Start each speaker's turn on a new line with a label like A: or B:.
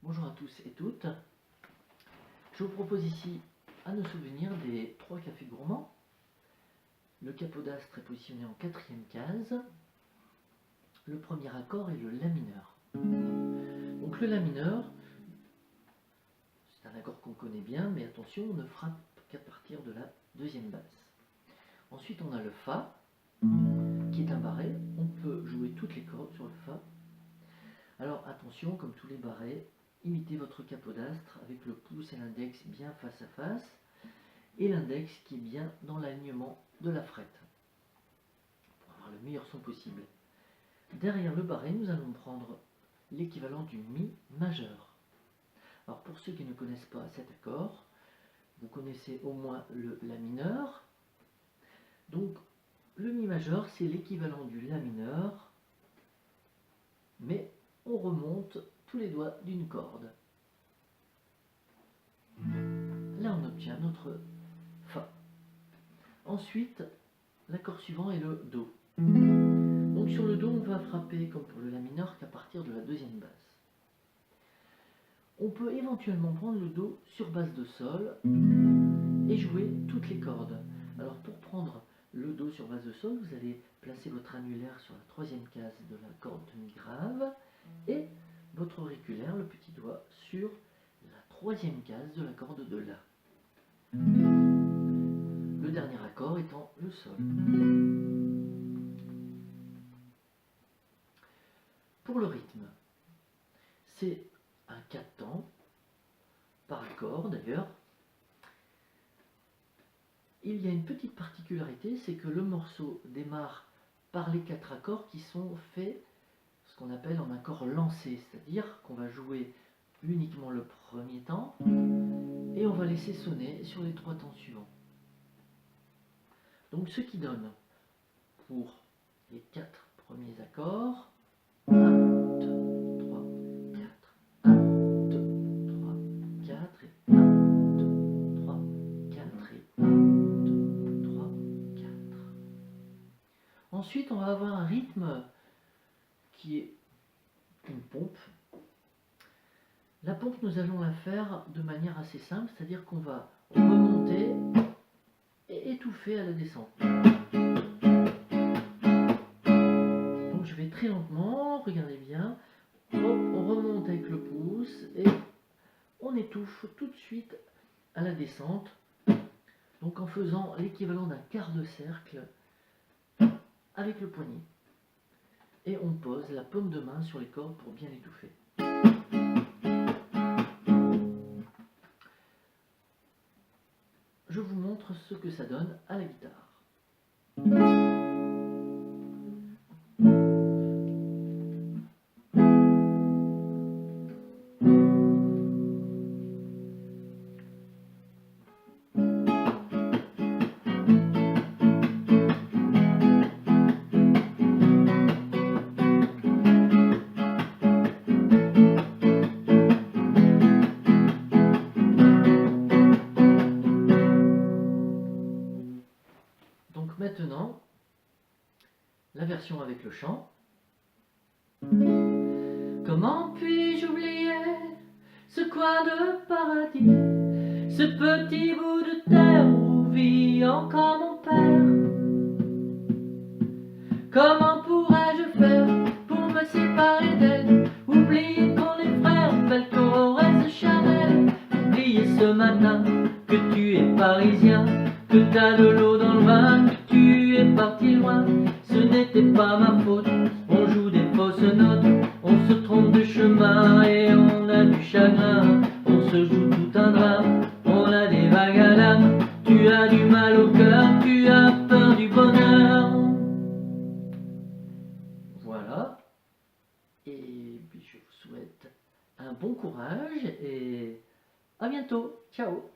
A: Bonjour à tous et toutes. Je vous propose ici à nos souvenirs des 3 cafés gourmands. Le capodastre est positionné en 4e case. Le premier accord est le La mineur. Donc le La mineur, c'est un accord qu'on connaît bien, mais attention, on ne frappe qu'à partir de la 2e basse. Ensuite on a le Fa, qui est un barré. On peut jouer toutes les cordes sur le Fa. Alors attention, comme tous les barrés, imitez votre capodastre avec le pouce et l'index bien face à face et l'index qui est bien dans l'alignement de la frette pour avoir le meilleur son possible. Derrière le barré, nous allons prendre l'équivalent du Mi majeur. Alors pour ceux qui ne connaissent pas cet accord, vous connaissez au moins le La mineur. Donc le Mi majeur, c'est l'équivalent du La mineur, mais on remonte tous les doigts d'une corde. Là on obtient notre Fa. Ensuite, l'accord suivant est le Do. Donc sur le Do, on va frapper comme pour le La mineur qu'à partir de la 2e basse. On peut éventuellement prendre le Do sur basse de Sol et jouer toutes les cordes. Alors pour prendre le Do sur basse de Sol, vous allez placer votre annulaire sur la 3e case de la corde de Mi grave et votre auriculaire, le petit doigt, sur la 3e case de la corde de La. Le dernier accord étant le Sol. Pour le rythme, c'est un 4 temps, par accord d'ailleurs. Il y a une petite particularité, c'est que le morceau démarre par les 4 accords qui sont faits, ce qu'on appelle en accord lancé, c'est-à-dire qu'on va jouer uniquement le premier temps et on va laisser sonner sur les 3 temps suivants. Donc ce qui donne pour les 4 premiers accords 1, 2, 3, 4, 1, 2, 3, 4 et 1, 2, 3, 4 et 1, 2, 3, 4. Ensuite on va avoir un rythme qui est une pompe. La pompe, nous allons la faire de manière assez simple, c'est-à-dire qu'on va remonter et étouffer à la descente. Donc je vais très lentement, regardez bien, hop, on remonte avec le pouce et on étouffe tout de suite à la descente, donc en faisant l'équivalent d'un quart de cercle avec le poignet. Et on pose la paume de main sur les cordes pour bien étouffer. Je vous montre ce que ça donne à la guitare. Donc maintenant, la version avec le chant. Comment puis-je oublier ce coin de paradis, ce petit bout de terre où vit encore mon père? Comment pourrais-je faire pour me séparer d'elle, oublier qu'on est frères, belle Corrèze Chanel, oublier ce matin que tu es parisien, que t'as de l'eau dans le vin, que tu es parti loin. Ce n'était pas ma faute, on joue des fausses notes, on se trompe de chemin et on a du chagrin. On se joue tout un drame, on a des vagues à l'âme. Tu as du mal au cœur, tu as peur du bonheur. Voilà, et puis je vous souhaite un bon courage et à bientôt, ciao.